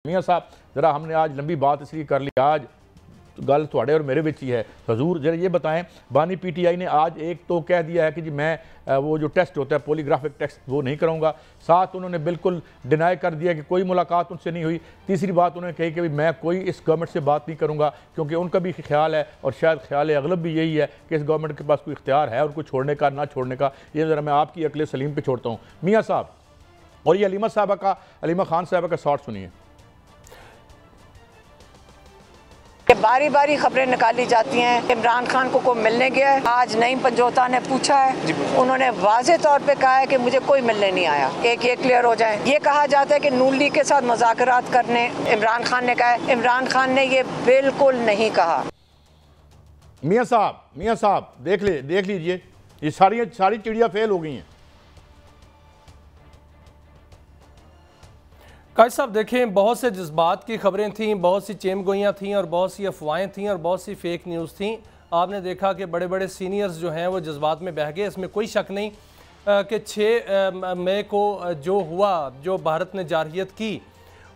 मियाँ साहब ज़रा हमने आज लंबी बात इसलिए कर ली, आज गल थोड़े और मेरे विच ही है। हजूर जरा ये बताएं, बानी पीटीआई ने आज एक तो कह दिया है कि जी मैं वो जो टेस्ट होता है पॉलीग्राफिक टेस्ट वो नहीं करूँगा, साथ उन्होंने बिल्कुल डिनाई कर दिया कि कोई मुलाकात उनसे नहीं हुई। तीसरी बात उन्होंने कही कि मैं कोई इस गवर्नमेंट से बात नहीं करूँगा, क्योंकि उनका भी ख्याल है और शायद ख्याल अगलब भी यही है कि इस गवर्नमेंट के पास कोई इख्तियार है उनको छोड़ने का ना छोड़ने का। ये ज़रा मैं आपकी अकल सलीम पर छोड़ता हूँ मियाँ साहब। और ये अलीमा खान साहबा का शॉर्ट सुनिए। बारी बारी खबरें निकाली जाती हैं। इमरान खान को कोई मिलने गया है, आज नईम पंजोता ने पूछा है, उन्होंने वाज़े तौर पे कहा है कि मुझे कोई मिलने नहीं आया। एक ये क्लियर हो जाए। ये कहा जाता है कि नून लीग के साथ मुज़ाकरात करने इमरान खान ने कहा है, इमरान खान ने ये बिल्कुल नहीं कहा। मियाँ साहब देख लीजिए, ये सारी चिड़िया फेल हो गई हैं। काजी साहब देखें, बहुत से जज्बात की खबरें थीं, बहुत सी चेमगोइयाँ थीं और बहुत सी अफवाहें थीं और बहुत सी फेक न्यूज़ थीं। आपने देखा कि बड़े बड़े सीनियर्स जो हैं वो जज्बात में बह गए। इसमें कोई शक नहीं कि 6 मई को जो हुआ, जो भारत ने जारहियत की,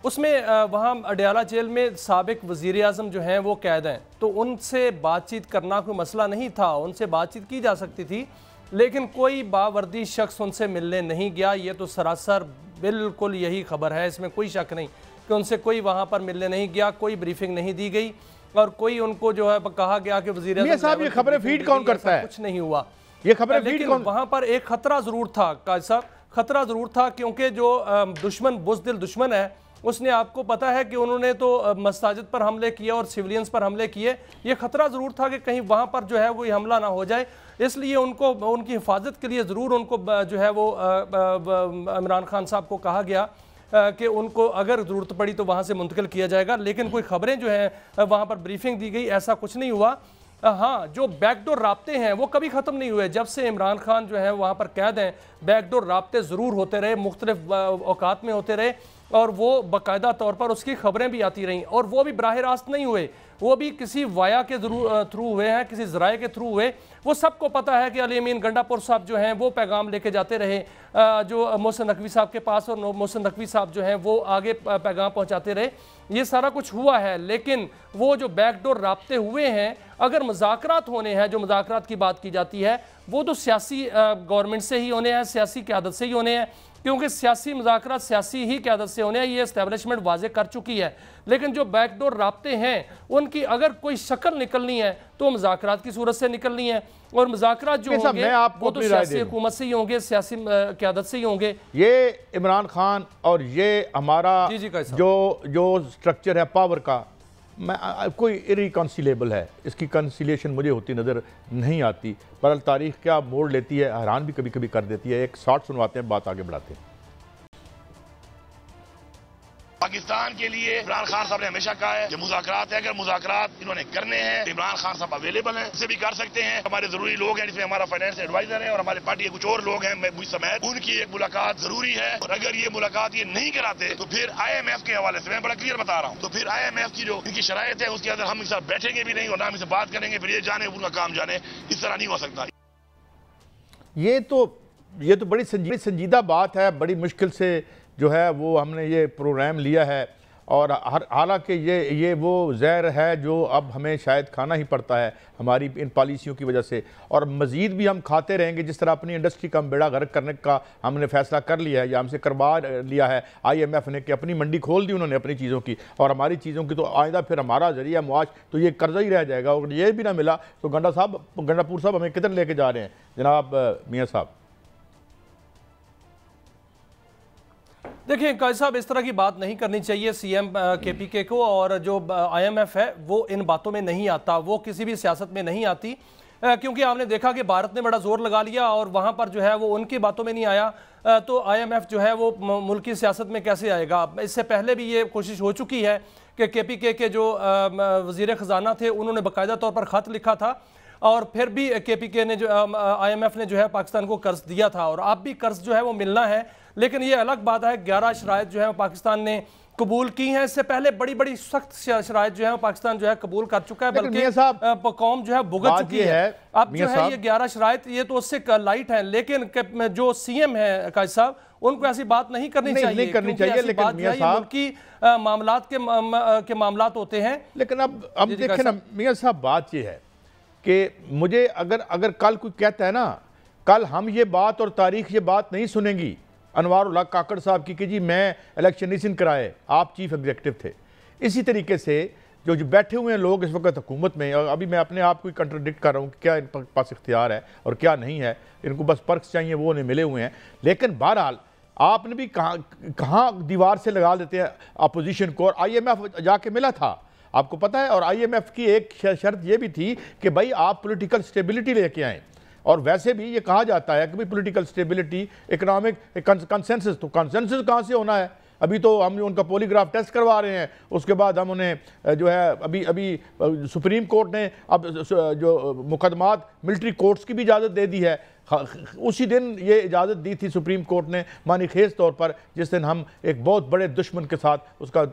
उसमें वहाँ अडयाला जेल में साबिक वज़ीर आज़म जो हैं वो कैद हैं, तो उनसे बातचीत करना कोई मसला नहीं था, उनसे बातचीत की जा सकती थी, लेकिन कोई बावर्दी शख्स उनसे मिलने नहीं गया। ये तो सरासर बिल्कुल यही खबर है, इसमें कोई शक नहीं कि उनसे कोई वहाँ पर मिलने नहीं गया, कोई ब्रीफिंग नहीं दी गई और कोई उनको जो है कहा गया कि वज़ीर आज़म साहब ये खबरें फीड कौन करता है, कुछ नहीं हुआ। ये खबरें फीड कौन? वहाँ पर एक खतरा ज़रूर था काजी साहब, खतरा ज़रूर था, क्योंकि जो दुश्मन बुज़दिल दुश्मन है उसने, आपको पता है कि उन्होंने तो मसाजिद पर हमले किए और सिविलियंस पर हमले किए। ये खतरा ज़रूर था कि कहीं वहाँ पर जो है वो हमला ना हो जाए, इसलिए उनको उनकी हिफाजत के लिए ज़रूर उनको जो है वो इमरान खान साहब को कहा गया कि उनको अगर ज़रूरत पड़ी तो वहाँ से मुंतकिल किया जाएगा। लेकिन कोई खबरें जो हैं वहाँ पर ब्रीफिंग दी गई, ऐसा कुछ नहीं हुआ। हाँ, जो बैकडोर राब्ते हैं वो कभी ख़त्म नहीं हुए। जब से इमरान खान जो है वहाँ पर कैद हैं, बैकडोर राब्ते ज़रूर होते रहे, मुख्तलिफ औकात में होते रहे और वो बाकायदा तौर पर उसकी खबरें भी आती रहीं, और वो भी बराह रास्त नहीं हुए, वो भी किसी वाया के थ्रू हुए हैं, किसी ज़राए के थ्रू हुए। वो सबको पता है कि अली अमीन गंडापुर साहब जो हैं वो पैगाम लेके जाते रहे जो मोहसिन नकवी साहब के पास, और मोहसिन नकवी साहब जो हैं वो आगे पैगाम पहुँचाते रहे। ये सारा कुछ हुआ है, लेकिन वो जो बैकडोर राब्ते हुए हैं, अगर मुज़ाकरात होने हैं, जो मुज़ाकरात की बात की जाती है, वो तो सियासी गवर्नमेंट से ही होने हैं, सियासी क़यादत से ही होने हैं, क्योंकि सियासी मुज़ाकरात सियासी ही क़यादत से होने हैं, ये इस्टेब्लिशमेंट वाज़े कर चुकी है। लेकिन जो बैकडोर राब्ते हैं उनकी अगर कोई शक्ल निकलनी है तो मुज़ाकरात की सूरत से निकलनी है, और मुज़ाकरात जो होंगे वो तो सियासी हुकूमत से ही होंगे, सियासी क़यादत से ही होंगे। ये इमरान खान और ये हमारा जो स्ट्रक्चर है पावर का, मैं कोई इरिकॉन्सिलेबल है, इसकी कंसिलेशन मुझे होती नज़र नहीं आती। पर तारीख क्या मोड़ लेती है, हैरान भी कभी कभी कर देती है। एक शॉर्ट सुनवाते हैं, बात आगे बढ़ाते हैं। पाकिस्तान के लिए इमरान खान साहब ने हमेशा कहा है कि मुज़ाकरात है, अगर मुज़ाकरात इन्होंने करने हैं, इमरान खान साहब अवेलेबल हैं, इससे भी कर सकते हैं। हमारे जरूरी लोग हैं, जिसमें हमारा फाइनेंस एडवाइजर है और हमारे पार्टी के कुछ और लोग हैं, मुझ समेत, उनकी एक मुलाकात जरूरी है। और अगर ये मुलाकात ये नहीं कराते तो फिर IMF के हवाले से मैं बड़ा क्लियर बता रहा हूँ, तो फिर IMF की जो इनकी शरायत है उसके अंदर हम इनके साथ बैठेंगे भी नहीं और ना हम इनसे बात करेंगे, फिर ये जाने उनका काम जाने। इस तरह नहीं हो सकता। ये तो बड़ी संजीदा बात है, बड़ी मुश्किल से जो है वो हमने ये प्रोग्राम लिया है, और हालांकि ये वो जहर है जो अब हमें शायद खाना ही पड़ता है हमारी इन पॉलिसियों की वजह से, और मज़ीद भी हम खाते रहेंगे। जिस तरह अपनी इंडस्ट्री का बेड़ा गर्क करने का हमने फैसला कर लिया है या हमसे करवा लिया है IMF ने कि अपनी मंडी खोल दी उन्होंने अपनी चीज़ों की, और हमारी चीज़ों की, तो आइंदा फिर हमारा जरिया मुआश तो ये कर्जा ही रह जाएगा। और ये भी ना मिला तो गंडापुर साहब हमें किधर लेके जा रहे हैं जनाब मियाँ साहब? देखिए काजी साहब, इस तरह की बात नहीं करनी चाहिए CM KPK को, और जो IMF है वो इन बातों में नहीं आता, वो किसी भी सियासत में नहीं आती, क्योंकि आपने देखा कि भारत ने बड़ा जोर लगा लिया और वहाँ पर जो है वो उनकी बातों में नहीं आया, तो IMF जो है वो मुल्क की सियासत में कैसे आएगा। इससे पहले भी ये कोशिश हो चुकी है कि KPK के जो वज़ीर ख़जाना थे उन्होंने बाकायदा तौर पर ख़त लिखा था, और फिर भी KPK ने जो IMF ने जो है पाकिस्तान को कर्ज दिया था, और अब भी कर्ज जो है वो मिलना है। लेकिन ये अलग बात है, 11 शराइत जो है पाकिस्तान ने कबूल की हैं। इससे पहले बड़ी बड़ी सख्त शराइत जो है पाकिस्तान जो है कबूल कर चुका है, बल्कि कौम जो है भुगत चुकी है। अब जो है ये 11 शराइत ये तो उससे लाइट है, लेकिन जो सीएम है काजी साहब उनको ऐसी बात नहीं करनी चाहिए, लेकिन मियां साहब मुल्की मामलात के मामलात होते हैं। लेकिन अब देखें ना मियां साहब, बात ये है कि मुझे अगर कल कोई कहता है ना, कल हम ये बात और तारीख ये बात नहीं सुनेंगी अनवार उल हक काकड़ साहब की कि जी मैं इलेक्शन नहीं कराए, आप चीफ एग्जीक्यूटिव थे। इसी तरीके से जो बैठे हुए हैं लोग इस वक्त हुकूमत में, और अभी मैं अपने आप को कंट्राडिक्ट कर रहा हूँ कि क्या इन पास इख्तियार है और क्या नहीं है, इनको बस पर्क्स चाहिए, वो उन्हें मिले हुए हैं। लेकिन बहरहाल आपने भी कहाँ दीवार से लगा देते हैं अपोजिशन को, और IMF जाके मिला था, आपको पता है। और IMF की एक शर्त ये भी थी कि भाई आप पॉलिटिकल स्टेबिलिटी लेके आएँ, और वैसे भी ये कहा जाता है कि भाई पॉलिटिकल स्टेबिलिटी, इकोनॉमिक कंसेंसस, तो कंसेंसस कहाँ से होना है? अभी तो हम उनका पॉलीग्राफ टेस्ट करवा रहे हैं, उसके बाद हम उन्हें जो है अभी सुप्रीम कोर्ट ने अब जो मुकदमात मिलिट्री कोर्ट्स की भी इजाज़त दे दी है। उसी दिन ये इजाज़त दी थी सुप्रीम कोर्ट ने मानीखेज तौर पर, जिस दिन हम एक बहुत बड़े दुश्मन के साथ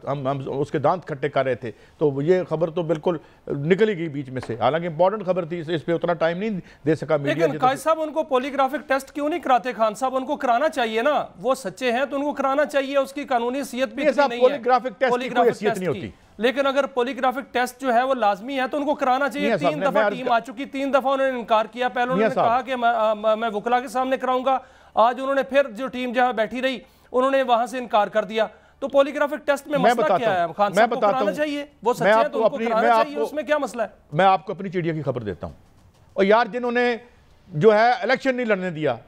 हम उसके दांत खट्टे कर रहे थे। तो ये खबर तो बिल्कुल निकली गई बीच में से, हालांकि इंपॉर्टेंट खबर थी, इस पे उतना टाइम नहीं दे सका मीडिया। लेकिन काजी साहब उनको पॉलीग्राफिक टेस्ट क्यों नहीं कराते? खान साहब उनको कराना चाहिए ना, वो सच्चे हैं तो उनको कराना चाहिए, उसकी कानूनी हैसियत भी नहीं है। पॉलीग्राफिक टेस्ट की कोई हैसियत नहीं होती, लेकिन अगर पॉलीग्राफिक टेस्ट जो है वो लाजमी है तो उनको कराना चाहिए। 3 दफा टीम आ चुकी, 3 दफा उन्होंने इनकार किया। पहले उन्होंने कहा कि मैं वकला के सामने कराऊंगा, आज उन्होंने फिर जो टीम जहां बैठी रही उन्होंने वहां से इनकार कर दिया। तो पॉलीग्राफिक टेस्ट में मसला क्या है? खान साहब को कराना चाहिए, वो सच्चे हैं तो उनको कराना चाहिए, उसमें क्या मसला है? मैं आपको अपनी चिड़िया की खबर देता हूं, और यार जिन्होंने जो है इलेक्शन नहीं लड़ने दिया,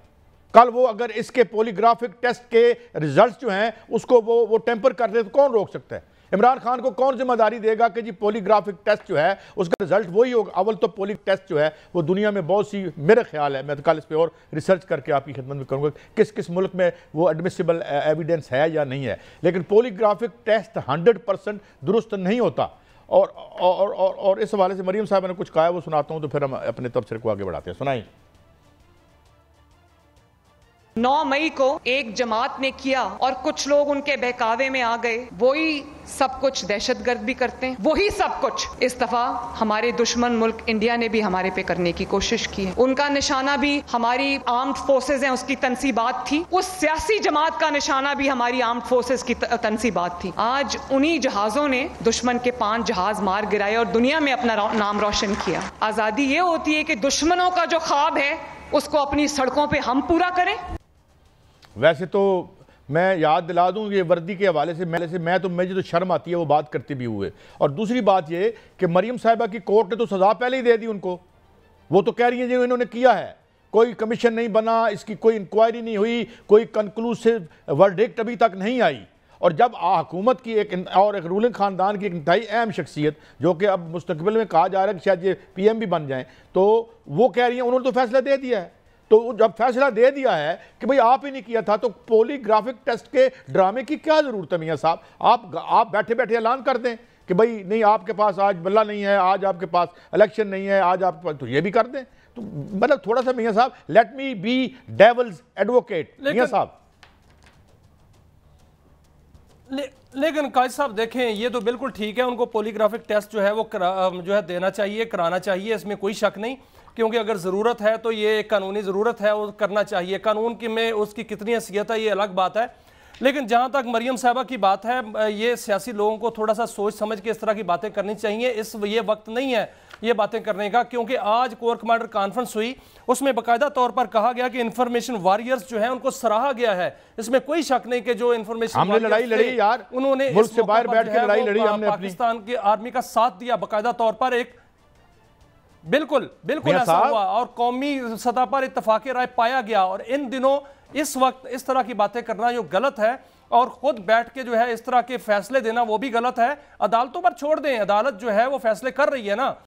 कल वो अगर इसके पॉलीग्राफिक टेस्ट के रिजल्ट जो हैं उसको वो टेम्पर कर दे तो कौन रोक सकता है? इमरान खान को कौन जिम्मेदारी देगा कि जी पॉलीग्राफिक टेस्ट जो है उसका रिजल्ट वही होगा? अव्वल तो पॉली टेस्ट जो है वो दुनिया में बहुत सी, मेरा ख्याल है, मैं तो कल इस पर और रिसर्च करके आपकी खिदमत में करूँगा किस किस मुल्क में वो एडमिसिबल एविडेंस है या नहीं है। लेकिन पॉलीग्राफिक टेस्ट 100% दुरुस्त नहीं होता। और इस हवाले से मरीम साहब ने कुछ कहा है, वो सुनाता हूँ तो फिर हम अपने तबसरे को आगे बढ़ाते हैं। सुनाई। 9 मई को एक जमात ने किया और कुछ लोग उनके बहकावे में आ गए, वही सब कुछ दहशतगर्द भी करते हैं, वही सब कुछ इस दफा हमारे दुश्मन मुल्क इंडिया ने भी हमारे पे करने की कोशिश की है। उनका निशाना भी हमारी आर्म्ड फोर्सेज हैं, उसकी तनसीबात थी। उस सियासी जमात का निशाना भी हमारी आर्म्ड फोर्सेज की तनसीबात थी। आज उन्हीं जहाजों ने दुश्मन के 5 जहाज मार गिराए और दुनिया में अपना नाम रोशन किया। आजादी ये होती है कि दुश्मनों का जो ख्वाब है उसको अपनी सड़कों पे हम पूरा करें। वैसे तो मैं याद दिला दूं ये वर्दी के हवाले से मुझे तो शर्म आती है वो बात करते भी हुए। और दूसरी बात ये कि मरीम साहिबा की कोर्ट ने तो सज़ा पहले ही दे दी उनको। वो तो कह रही है जो इन्होंने किया है, कोई कमीशन नहीं बना, इसकी कोई इंक्वायरी नहीं हुई, कोई कंक्लूसिव वर्डिक्ट अभी तक नहीं आई। और जब हुकूमत की एक रूलिंग ख़ानदान की एक इंतहाई अहम शख्सियत जो कि अब मुस्तकबिल में कहा जा रहा है कि शायद ये PM भी बन जाएँ, तो वो कह रही है उन्होंने तो फैसला दे दिया है। तो जब फैसला दे दिया है कि भाई आप ही नहीं किया था, तो पॉलीग्राफिक टेस्ट के ड्रामे की क्या जरूरत है? मियां साहब आप बैठे बैठे ऐलान कर दें कि भाई नहीं, आपके पास आज बल्ला नहीं है, आज आपके पास इलेक्शन नहीं है, आज आपके पास, तो ये भी कर दें। तो मतलब थोड़ा सा मियां साहब, let me be devil's advocate मियां साहब। लेकिन काजी साहब देखें, ये तो बिल्कुल ठीक है, उनको पॉलीग्राफिक टेस्ट जो है वो जो है देना चाहिए, कराना चाहिए, इसमें कोई शक नहीं। क्योंकि अगर ज़रूरत है तो ये एक कानूनी ज़रूरत है, वो करना चाहिए। कानून की में उसकी कितनी हैसियत है ये अलग बात है। लेकिन जहाँ तक मरीम साहिबा की बात है, ये सियासी लोगों को थोड़ा सा सोच समझ के इस तरह की बातें करनी चाहिए। ये वक्त नहीं है ये बातें करने का, क्योंकि आज कोर कमांडर कॉन्फ्रेंस हुई, उसमें बाकायदा तौर पर कहा गया कि इंफॉर्मेशन वॉरियर्स जो है उनको सराहा गया है। इसमें कोई शक नहीं कि जो इंफॉर्मेशन हमने लड़ाई लड़ी यार, उन्होंने मुल्क से बाहर बैठ के लड़ाई लड़ी, हमने पाकिस्तान की आर्मी का साथ दिया बाकायदा तौर पर। एक बिल्कुल ऐसा हुआ और कौमी सतह पर इत्तफाक राय पाया गया। और इन दिनों इस वक्त इस तरह की बातें करना जो गलत है, और खुद बैठ के जो है इस तरह के फैसले देना वो भी गलत है। अदालतों पर छोड़ दें, अदालत जो है वो फैसले कर रही है ना।